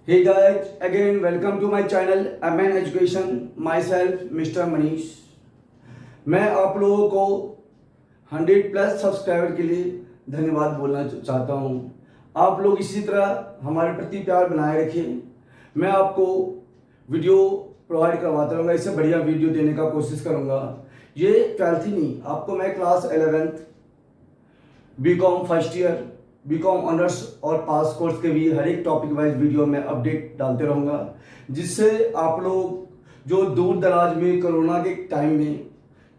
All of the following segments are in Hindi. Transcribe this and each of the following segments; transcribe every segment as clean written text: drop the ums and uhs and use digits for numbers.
Hey guys, again welcome to my channel MN Education. Myself Mr. Manish. मैं आप लोगों को 100+ सब्सक्राइबर के लिए धन्यवाद बोलना चाहता हूँ। आप लोग इसी तरह हमारे प्रति प्यार बनाए रखिए। मैं आपको वीडियो प्रोवाइड करवाता रहूँगा, इससे बढ़िया वीडियो देने का कोशिश करूँगा। ये 12th ही नहीं, आपको मैं class 11th BCom first year, BCom honours और पास कोर्स के भी हर एक टॉपिक वाइज वीडियो में अपडेट डालते रहूँगा, जिससे आप लोग जो दूर दराज में कोरोना के टाइम में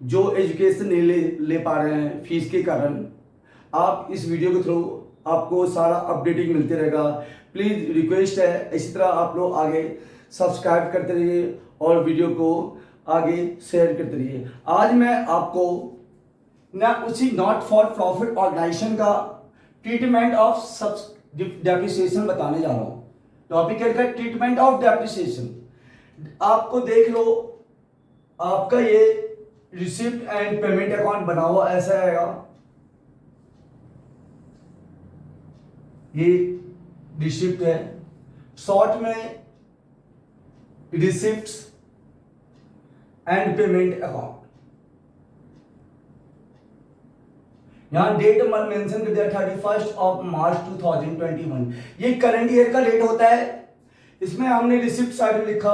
जो एजुकेशन नहीं ले पा रहे हैं फीस के कारण, आप इस वीडियो के थ्रू आपको सारा अपडेटिंग मिलते रहेगा। प्लीज़ रिक्वेस्ट है, इसी तरह आप लोग आगे सब्सक्राइब करते रहिए और वीडियो को आगे शेयर करते रहिए। आज मैं आपको ना उसी नॉट फॉर प्रॉफिट ऑर्गेनाइजेशन का ट्रीटमेंट ऑफ डेप्रिसिएशन बताने जा रहा हूँ। टॉपिक है ट्रीटमेंट ऑफ डेप्रिसिएशन। आपको देख लो, आपका ये रिसिप्ट एंड पेमेंट अकाउंट बना हुआ ऐसा आएगा। ये रिसिप्ट है, शॉर्ट में रिसिप्ट्स एंड पेमेंट अकाउंट। यहां डेट मेंशन कर दिया 31 मार्च 2021। ये करंट ईयर का डेट होता है। इसमें हमने रिसिप्ट साइड में लिखा,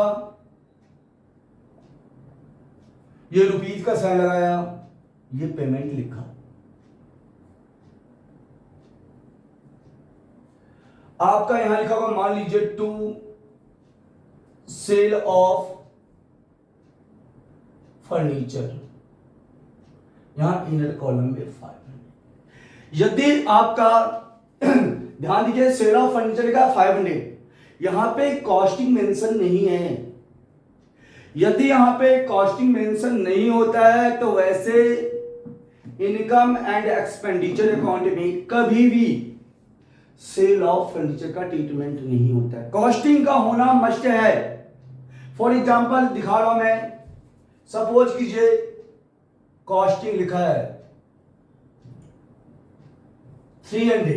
ये रुपीज का साइन लगाया, ये पेमेंट लिखा। आपका यहां लिखा होगा, मान लीजिए टू सेल ऑफ फर्नीचर, यहां इनर कॉलम में 500। यदि आपका ध्यान दीजिए, सेल ऑफ फर्नीचर का 500, यहां पे कॉस्टिंग मेंशन नहीं है। यदि यहां पे कॉस्टिंग मेंशन नहीं होता है तो वैसे इनकम एंड एक्सपेंडिचर अकाउंट में कभी भी सेल ऑफ फर्नीचर का ट्रीटमेंट नहीं होता है। कॉस्टिंग का होना मस्ट है। फॉर एग्जांपल दिखा रहा हूं मैं, सपोज कीजिए कॉस्टिंग लिखा है 300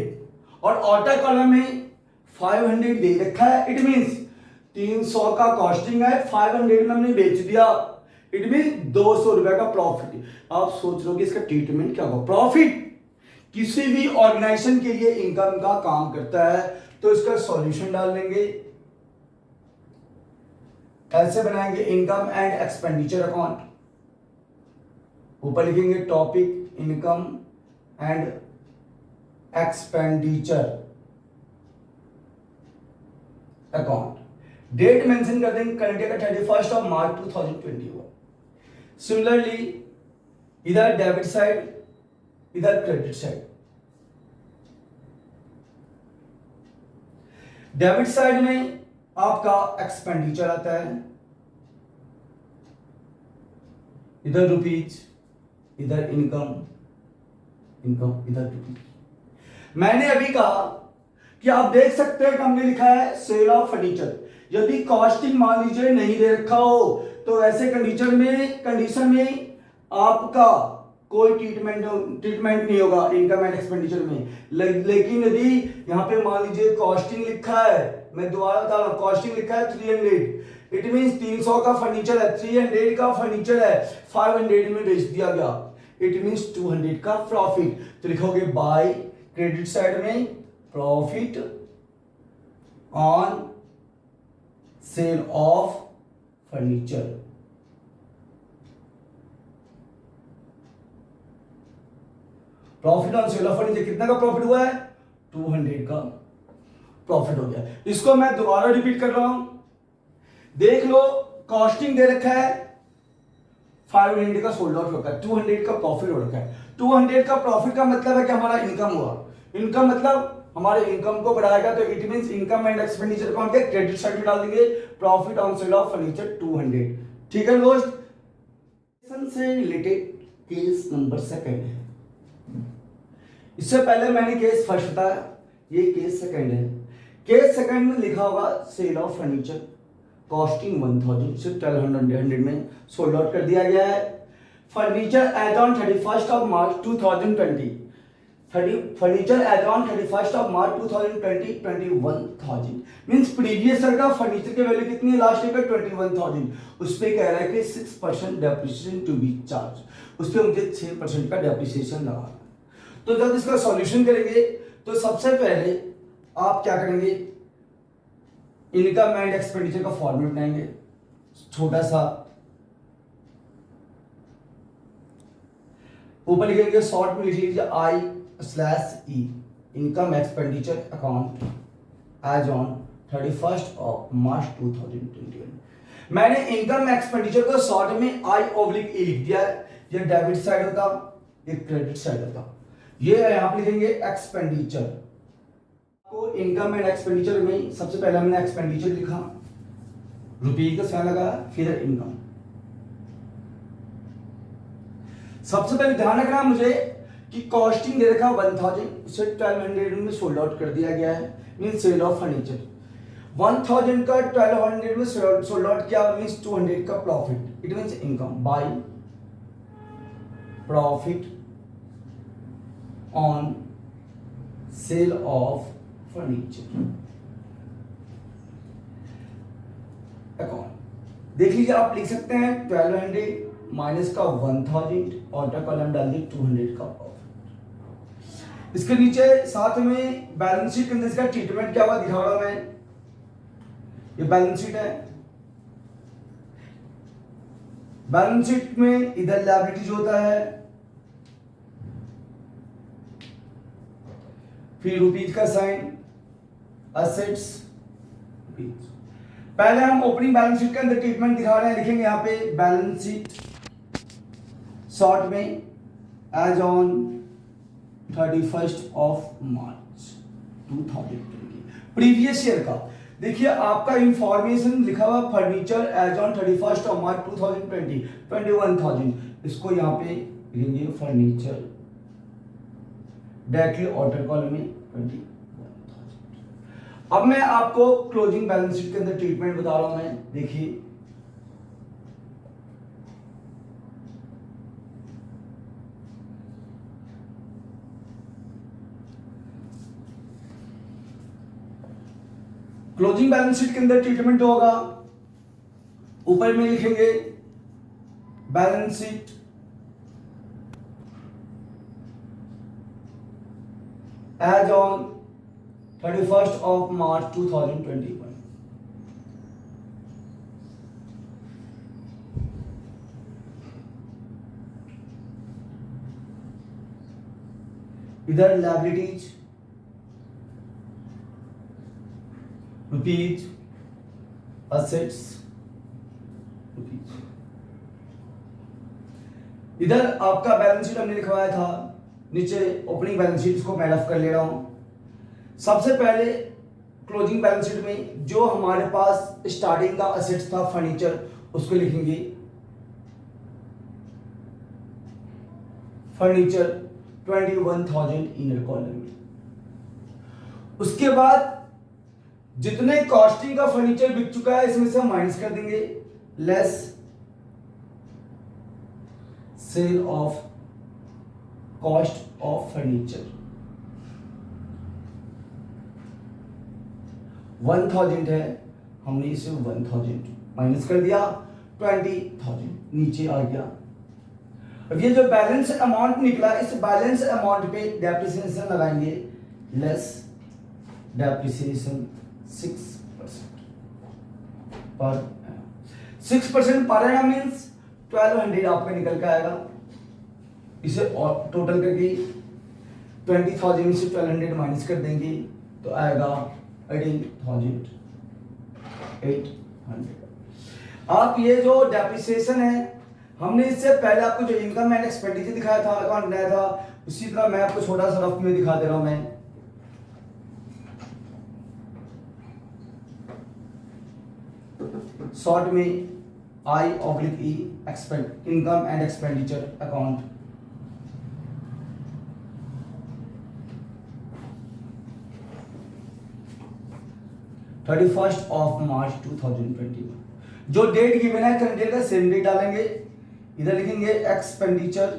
और ऑर्डर कॉलम में 500 दे रखा है। इट मींस 300 का कॉस्टिंग है, 500 में हमने बेच दिया। इट मींस 200 रुपए का प्रॉफिट। आप सोच लो कि इसका ट्रीटमेंट क्या होगा। प्रॉफिट किसी भी ऑर्गेनाइजेशन के लिए इनकम का काम करता है, तो इसका सॉल्यूशन डाल देंगे। ऐसे बनाएंगे इनकम एंड एक्सपेंडिचर अकाउंट, ऊपर लिखेंगे topic income and expenditure account. Date mention कर देंगे करंट ईयर का 31 मार्च 2021। सिमिलरली इधर डेबिट साइड, इधर क्रेडिट साइड। डेबिट साइड में आपका एक्सपेंडिचर आता है, इधर रुपीज, इधर इनकम, इधर रुपीज। मैंने अभी कहा कि आप देख सकते हैं कि हमने लिखा है सेल ऑफ फर्नीचर। यदि कॉस्टिंग मान लीजिए नहीं दे रखा हो तो ऐसे कंडीशन में आपका कोई ट्रीटमेंट नहीं होगा इनकम एंड एक्सपेंडिचर में। लेकिन यदि यहां पे मान लीजिए कॉस्टिंग लिखा है, मैं दोबारा बता रहा हूं, कॉस्टिंग लिखा है 300, इट मींस 300 का फर्नीचर है, 300 का फर्नीचर है, 500 में बेच दिया गया। इट मींस 200 का प्रॉफिट। तो लिखोगे बाय क्रेडिट साइड में profit on sale of furniture. Profit on sale of furniture कितना का प्रॉफिट हुआ है? 200 का प्रॉफिट हो गया। इसको मैं दोबारा रिपीट कर रहा हूं, देख लो। कॉस्टिंग दे रखा है 500 का सोल्ड आउट होगा, 200 का प्रॉफिट हो रखा है। 200 का प्रॉफिट का मतलब है कि हमारा इनकम हुआ। इनकम मतलब हमारे इनकम को बढ़ाएगा, तो it means income and expenditure account के क्रेडिट साइड में डाल देंगे profit on sale of furniture 200। ठीक है दोस्त, से रिलेटेड केस नंबर 2 है। इससे पहले मैंने केस फर्स्ट बताया, ये केस सेकंड है। केस सेकंड में लिखा होगा सेल ऑफ फर्नीचर, कॉस्टिंग 1000 से 1200 में सोल्ड आउट कर दिया गया है। Furniture as on 31 March 2020। Furniture as on 31st of March 2020 21,000 means previous year का फर्नीचर की वैल्यू कितनी है लास्ट ईयर का 21,000। उस पे कह रहा है कि 6% डेप्रिसिएशन टू बी चार्ज, उस पे मुझे 6% का डेप्रिसिएशन लगा। तो जब इसका सॉल्यूशन करेंगे तो सबसे पहले आप क्या करेंगे, इनकम एंड एक्सपेंडिचर का फॉर्मूला बनाएंगे। छोटा सा ऊपर लिखेंगे, शॉर्ट में लिख लीजिए I/E income expenditure account as on 31st of March 2021। मैंने इनकम एक्सपेंडिचर को शॉर्ट में I/E लिख दिया है। ये डेबिट साइड होता, ये क्रेडिट साइड होता। ये यहां पे लिखेंगे एक्सपेंडिचर को। इनकम एंड एक्सपेंडिचर में सबसे पहले हमने एक्सपेंडिचर लिखा, रुपये का साइन लगा, फिर इनकम। सबसे पहले ध्यान रखना मुझे कि कॉस्टिंग दे रखा 1000, उसे 1200 में सोल्ड आउट कर दिया गया है, मीन सेल ऑफ फर्नीचर। 1000 का 1200 में सोल्ड आउट किया मीन्स 200 का profit, it means income by profit on sale of furniture account. देख लीजिए, आप लिख सकते हैं 1200 माइनस का 1000 और कॉलम डाल दी 200 का प्रॉफिट। इसके नीचे साथ में बैलेंस शीट के अंदर इसका ट्रीटमेंट क्या हुआ दिखा रहा हूं मैं। ये बैलेंस शीट है। बैलेंस शीट में इधर लायबिलिटीज होता है, फिर रुपीज का साइन, असेट्स, पहले हम ओपनिंग बैलेंस शीट के अंदर ट्रीटमेंट दिखा रहे हैं। लिखेंगे यहाँ पे बैलेंस शीट शॉर्ट में as on 31st of March 2020 previous year का। देखिए आपका इंफॉर्मेशन लिखा हुआ furniture as on 31st of March 2020 21,000, इसको यहाँ पे लिखेंगे फर्नीचर डायरेक्टली ऑर्डर कॉलम में 21,000। अब मैं आपको क्लोजिंग बैलेंस शीट के अंदर ट्रीटमेंट बता रहा हूं मैं। देखिए क्लोजिंग बैलेंस शीट के अंदर ट्रीटमेंट होगा, ऊपर में लिखेंगे balance sheet as on 31st of March 2021। इधर लायबिलिटीज रुपीज, असेट्स रुपीज। इधर आपका बैलेंस शीट हमने लिखवाया था, नीचे ओपनिंग बैलेंस शीट, इसको मैं रफ कर ले रहा हूं। सबसे पहले क्लोजिंग बैलेंस शीट में जो हमारे पास स्टार्टिंग का असेट्स था फर्नीचर, उसको लिखेंगे फर्नीचर 21,000 इनर कॉलम में। उसके बाद जितने कॉस्टिंग का फर्नीचर बिक चुका है इसमें से हम माइनस कर देंगे, less sale of cost of furniture 1000 है, हमने इसे 1000 माइनस कर दिया, 20,000 नीचे आ गया। अब ये जो बैलेंस अमाउंट निकला, इस बैलेंस अमाउंट पे डेप्रिसिएशन लगाएंगे, लेस डेप्रिसिएशन 6% पर 6% पर एनम मींस 1200 आपका निकल के आएगा। इसे और टोटल करके 20,000 से 1200 माइनस कर देंगे तो आएगा 18,800। आप ये जो डेप्रिसिएशन है, हमने इससे पहले आपको जो इनकम एंड एक्सपेंडिचर दिखाया था, अकाउंट बनाया था, उसी तरह मैं आपको छोटा सा रफ में दिखा दे रहा हूं मैं। शॉर्ट में I/E income and expenditure account. (31st of March 2021) जो डेट गिवन है करंट ईयर का सेम डेट डालेंगे। इधर लिखेंगे एक्सपेंडिचर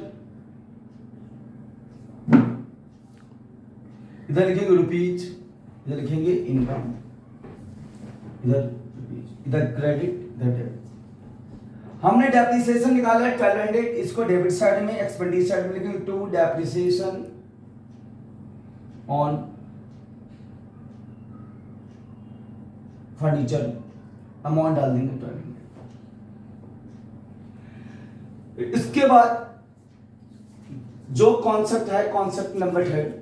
इधर लिखेंगे रुपीज, इधर लिखेंगे इनकम, इधर रुपीज, इधर क्रेडिट, इधर डेबिट। हमने डेप्रिसिएशन निकाला है 1200, इसको डेबिट साइड में, एक्सपेंडिचर साइड में लिखेंगे to depreciation on furniture, amount डाल देंगे 1200। इसके बाद जो कॉन्सेप्ट है, कॉन्सेप्ट नंबर थर्ड,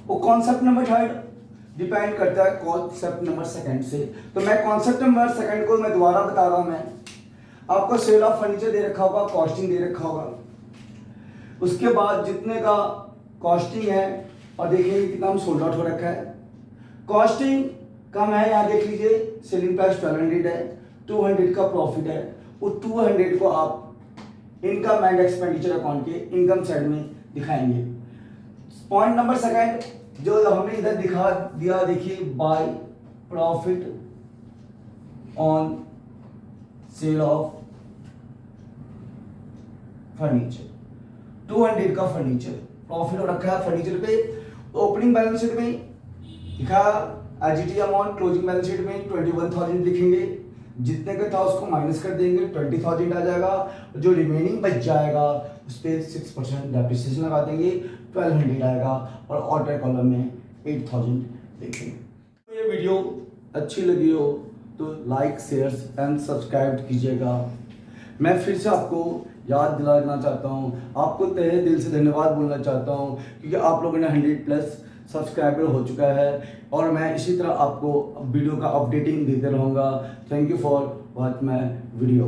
वो कॉन्सेप्ट नंबर थर्ड डिपेंड करता है कॉन्सेप्ट नंबर सेकंड से। तो मैं कॉन्सेप्ट नंबर सेकंड को मैं दोबारा बता रहा हूं। मैं आपको सेल ऑफ फर्नीचर दे रखा होगा, कॉस्टिंग दे रखा होगा, उसके बाद जितने का कॉस्टिंग है और देखिए कितना हम सोल्ड आउट हो रखा है। कॉस्टिंग कम है, यहाँ देख लीजिए सेलिंग प्राइस 1200 है, 200 का प्रॉफिट है, वो 200 को आप इनकम एंड एक्सपेंडिचर अकाउंट के इनकम साइड में दिखाएंगे। पॉइंट नंबर सेकंड जो हमने इधर दिखा दिया, देखिए by profit on sale of furniture, 200 का फर्नीचर प्रॉफिट हो रखा है फर्नीचर पे। ओपनिंग बैलेंस शीट में लिखा AGT amount, closing balance sheet में 21,000 लिखेंगे, जितने का था उसको माइनस कर देंगे, 20,000 आ जाएगा, जो रिमेनिंग बच जाएगा उस पर 6% डेप्रिसिएशन लगा देंगे, 1200 आएगा, और ऑर्डर कॉलम में 8,000 लिखेंगे। ये वीडियो अच्छी लगी हो तो लाइक, शेयर एंड सब्सक्राइब कीजिएगा। मैं फिर से आपको याद दिलाना चाहता हूँ, आपको तहे दिल से धन्यवाद बोलना चाहता हूँ, क्योंकि आप लोगों ने 100+ सब्सक्राइबर हो चुका है, और मैं इसी तरह आपको वीडियो का अपडेटिंग देते रहूँगा। Thank you for watch my video.